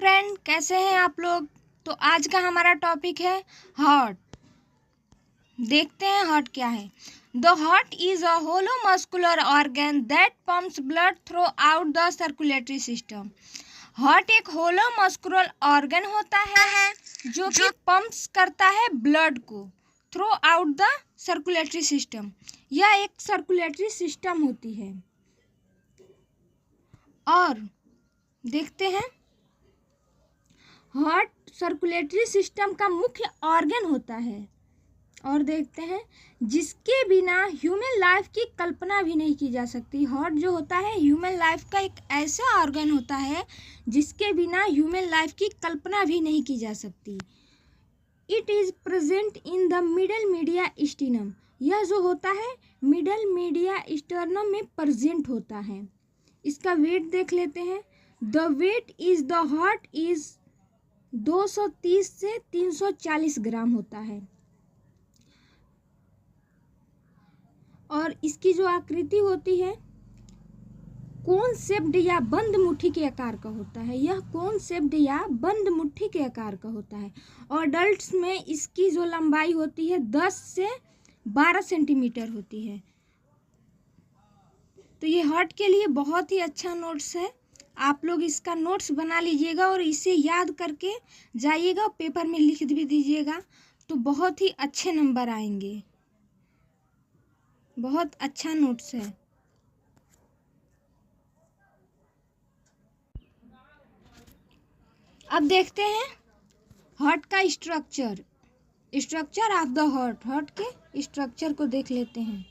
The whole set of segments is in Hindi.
फ्रेंड, कैसे हैं आप लोग। तो आज का हमारा टॉपिक है हार्ट। देखते हैं हार्ट क्या है। The heart is a hollow muscular organ that pumps blood throughout the circulatory system. Heart एक होलो मस्कुलर ऑर्गन होता है जो कि पंप्स करता है ब्लड को through out the circulatory system. यह एक सर्कुलेटरी सिस्टम होती है। और देखते हैं, हार्ट सर्कुलेटरी सिस्टम का मुख्य ऑर्गन होता है। और देखते हैं, जिसके बिना ह्यूमन लाइफ की कल्पना भी नहीं की जा सकती। हार्ट जो होता है ह्यूमन लाइफ का एक ऐसा ऑर्गन होता है जिसके बिना ह्यूमन लाइफ की कल्पना भी नहीं की जा सकती। It is present in the middle mediastinum. यह जो होता है मिडल मीडिया स्टर्नम में प्रेजेंट होता है। इसका वेट देख लेते हैं। The weight is the heart is 230 से 340 ग्राम होता है। और इसकी जो आकृति होती है कोन शेप्ड या बंद मुट्ठी के आकार का होता है। यह कोन शेप्ड या बंद मुट्ठी के आकार का होता है। और अडल्ट्स में इसकी जो लंबाई होती है 10 से 12 सेंटीमीटर होती है। तो ये हार्ट के लिए बहुत ही अच्छा नोट्स है। आप लोग इसका नोट्स बना लीजिएगा और इसे याद करके जाइएगा, पेपर में लिख भी दीजिएगा, तो बहुत ही अच्छे नंबर आएंगे। बहुत अच्छा नोट्स है। अब देखते हैं हार्ट का structure of the heart. Heart के स्ट्रक्चर को देख लेते हैं।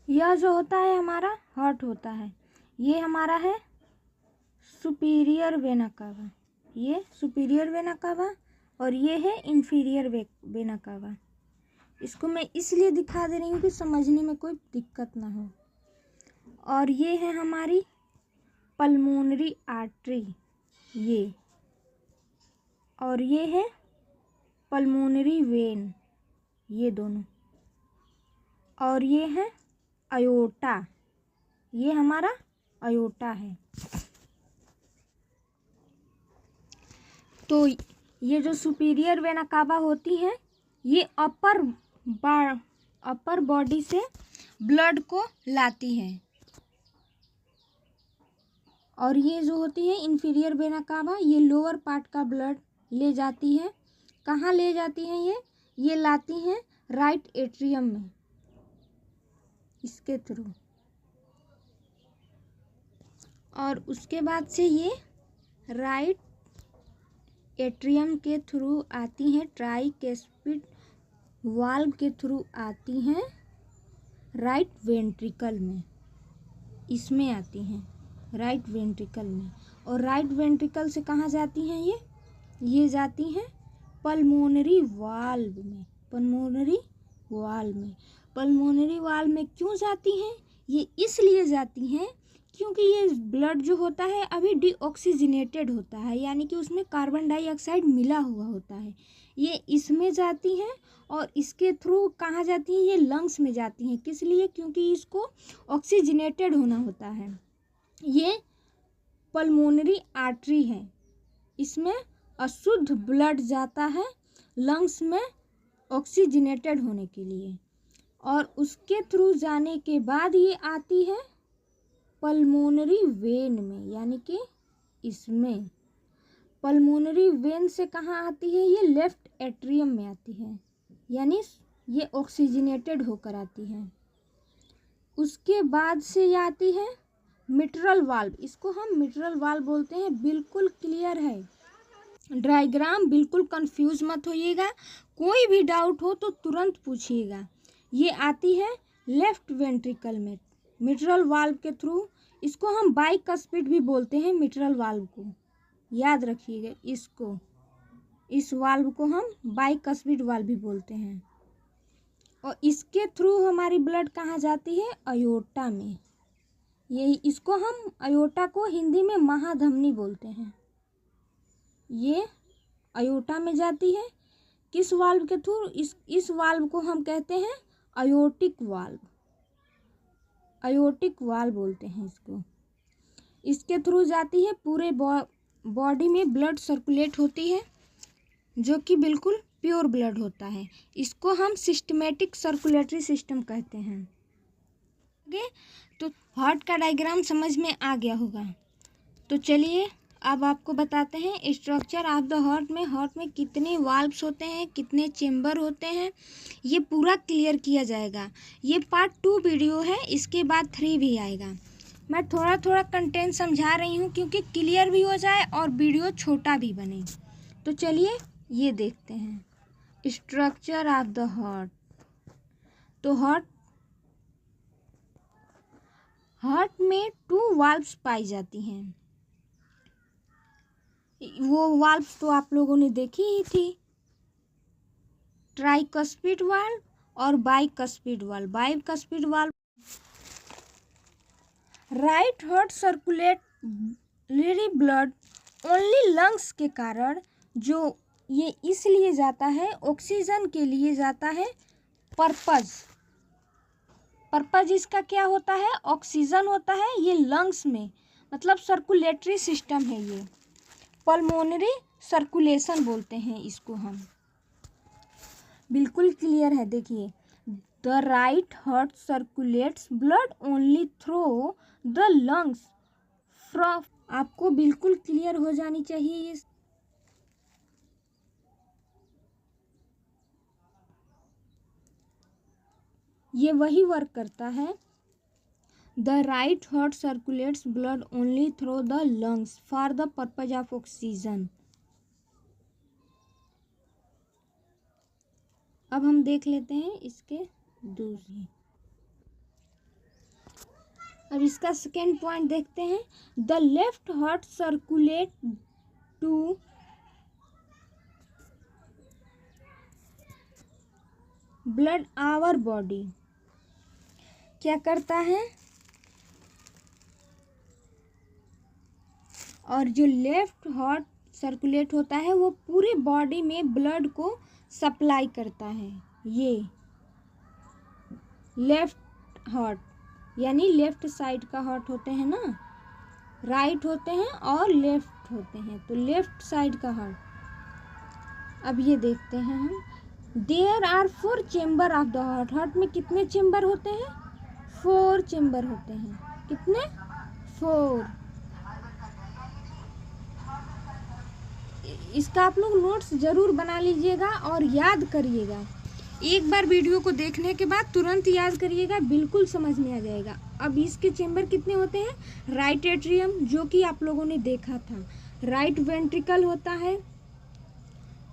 यह जो होता है हमारा हार्ट होता है, ये हमारा है सुपीरियर वेना कावा। ये सुपीरियर वेना कावा और ये है इंफीरियर वेना कावा। इसको मैं इसलिए दिखा दे रही हूँ कि समझने में कोई दिक्कत ना हो। और ये है हमारी पल्मोनरी आर्टरी, ये। और ये है पल्मोनरी वेन, ये दोनों। और ये है अयोटा, ये हमारा अयोटा है। तो ये जो सुपीरियर वेना कावा होती है ये अपर बॉडी से ब्लड को लाती है। और ये जो होती है इंफीरियर वेना कावा, ये लोअर पार्ट का ब्लड ले जाती है। कहाँ ले जाती हैं ये लाती हैं राइट एट्रियम में, इसके थ्रू। और उसके बाद से ये राइट एट्रियम के थ्रू आती हैं, ट्राइकैस्पिड वाल्व के थ्रू आती हैं राइट वेंट्रिकल में, इसमें आती हैं राइट वेंट्रिकल में। और राइट वेंट्रिकल से कहाँ जाती हैं ये जाती हैं पल्मोनरी वाल्व में। पल्मोनरी वाल्व में क्यों जाती हैं? ये इसलिए जाती हैं क्योंकि ये ब्लड जो होता है अभी डीऑक्सीजनेटेड होता है, यानी कि उसमें कार्बन डाइऑक्साइड मिला हुआ होता है। ये इसमें जाती हैं और इसके थ्रू कहाँ जाती हैं? ये लंग्स में जाती हैं। किस लिए? क्योंकि इसको ऑक्सीजनेटेड होना होता है। ये पल्मोनरी आर्टरी है, इसमें अशुद्ध ब्लड जाता है लंग्स में ऑक्सीजनेटेड होने के लिए। और उसके थ्रू जाने के बाद ये आती है पल्मोनरी वेन में, यानी कि इसमें। पल्मोनरी वेन से कहाँ आती है? ये लेफ्ट एट्रियम में आती है, यानी ये ऑक्सीजनेटेड होकर आती है। उसके बाद से ये आती है मिट्रल वाल्व। इसको हम मिट्रल वाल्व बोलते हैं। बिल्कुल क्लियर है डायग्राम, बिल्कुल कंफ्यूज मत होइएगा। कोई भी डाउट हो तो तुरंत पूछिएगा। ये आती है लेफ्ट वेंट्रिकल में मिट्रल वाल्व के थ्रू। इसको हम बाइकस्पिड भी बोलते हैं, मिट्रल वाल्व को याद रखिएगा। इस वाल्व को हम बाइकस्पिड वाल्व भी बोलते हैं। और इसके थ्रू हमारी ब्लड कहाँ जाती है? अयोटा में। यही इसको हम अयोटा को हिंदी में महाधमनी बोलते हैं। ये अयोटा में जाती है। किस वाल्व के थ्रू? इस वाल्व को हम कहते हैं अयोर्टिक वाल्व। अयोर्टिक वाल्व बोलते हैं इसको। इसके थ्रू जाती है, पूरे बॉडी में ब्लड सर्कुलेट होती है, जो कि बिल्कुल प्योर ब्लड होता है। इसको हम सिस्टमेटिक सर्कुलेटरी सिस्टम कहते हैं। आगे तो हार्ट का डायग्राम समझ में आ गया होगा। तो चलिए अब आपको बताते हैं स्ट्रक्चर ऑफ द हार्ट में कितने वाल्व्स होते हैं, कितने चेम्बर होते हैं, ये पूरा क्लियर किया जाएगा। ये पार्ट 2 वीडियो है, इसके बाद 3 भी आएगा। मैं थोड़ा थोड़ा कंटेंट समझा रही हूँ क्योंकि क्लियर भी हो जाए और वीडियो छोटा भी बने। तो चलिए ये देखते हैं स्ट्रक्चर ऑफ द हार्ट। तो हार्ट में 2 वाल्व्स पाई जाती हैं। वो वाल्व्स तो आप लोगों ने देखी ही थी, ट्राइकस्पिड वाल्व और bicuspid valve. Bicuspid valve right heart circulatory blood only lungs के कारण, जो ये इसलिए जाता है, ऑक्सीजन के लिए जाता है। पर्पज इसका क्या होता है? ऑक्सीजन होता है। ये लंग्स में, मतलब सर्कुलेटरी सिस्टम है ये। पल्मोनरी सर्कुलेशन बोलते हैं इसको हम। बिल्कुल क्लियर है, देखिए। The right heart circulates blood only through the lungs from. आपको बिल्कुल क्लियर हो जानी चाहिए ये वही वर्क करता है। The right heart circulates blood only through the lungs for the purpose of oxygen. अब हम देख लेते हैं इसके दूसरी। अब इसका सेकेंड पॉइंट देखते हैं। The left heart circulate to blood our body. क्या करता है? और जो लेफ्ट हार्ट सर्कुलेट होता है वो पूरे बॉडी में ब्लड को सप्लाई करता है। ये लेफ्ट हार्ट यानी लेफ्ट साइड का हार्ट होते हैं ना, राइट होते हैं और लेफ्ट होते हैं, तो लेफ्ट साइड का हार्ट। अब ये देखते हैं हम। There are 4 chamber of the heart. Heart में कितने चेम्बर होते हैं? 4 चेम्बर होते हैं। कितने? 4। इसका आप लोग नोट्स ज़रूर बना लीजिएगा और याद करिएगा। एक बार वीडियो को देखने के बाद तुरंत याद करिएगा, बिल्कुल समझ में आ जाएगा। अब इसके चेम्बर कितने होते हैं? राइट एट्रियम, जो कि आप लोगों ने देखा था, राइट वेंट्रिकल होता है,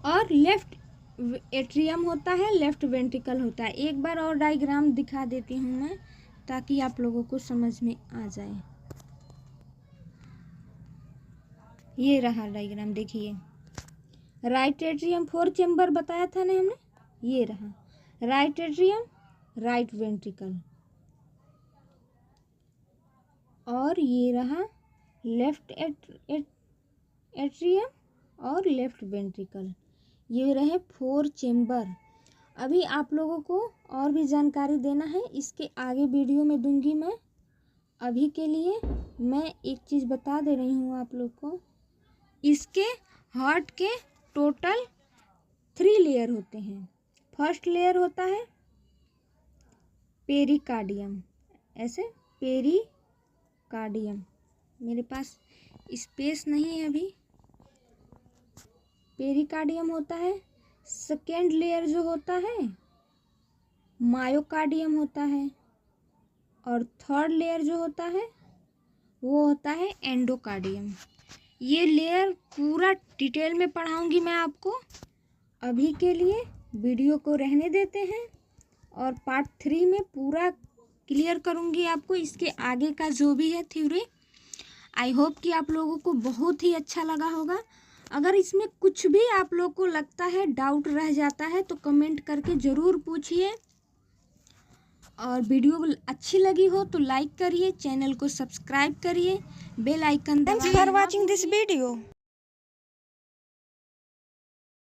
और लेफ्ट एट्रियम होता है, लेफ्ट वेंट्रिकल होता है। एक बार और डायग्राम दिखा देती हूँ मैं, ताकि आप लोगों को समझ में आ जाए। ये रहा डायग्राम, देखिए। राइट एट्रियम 4 चेम्बर बताया था ना हमने, ये रहा राइट एट्रियम, राइट वेंट्रिकल, और ये रहा लेफ्ट एट्रियम और लेफ्ट वेंट्रिकल। ये रहे 4 चेम्बर। अभी आप लोगों को और भी जानकारी देना है, इसके आगे वीडियो में दूंगी मैं। अभी के लिए मैं एक चीज़ बता दे रही हूँ आप लोग को। इसके हार्ट के टोटल 3 लेयर होते हैं। फर्स्ट लेयर होता है पेरिकार्डियम, ऐसे पेरिकार्डियम। मेरे पास स्पेस नहीं है अभी। पेरिकार्डियम होता है। सेकेंड लेयर जो होता है मायोकार्डियम होता है, और थर्ड लेयर जो होता है वो होता है एंडोकार्डियम। ये लेयर पूरा डिटेल में पढ़ाऊंगी मैं आपको। अभी के लिए वीडियो को रहने देते हैं, और पार्ट 3 में पूरा क्लियर करूंगी आपको इसके आगे का जो भी है थ्योरी। आई होप कि आप लोगों को बहुत ही अच्छा लगा होगा। अगर इसमें कुछ भी आप लोग को लगता है, डाउट रह जाता है, तो कमेंट करके ज़रूर पूछिए। और वीडियो अच्छी लगी हो तो लाइक करिए, चैनल को सब्सक्राइब करिए, बेल आइकन दबाइए। Thanks for watching this video.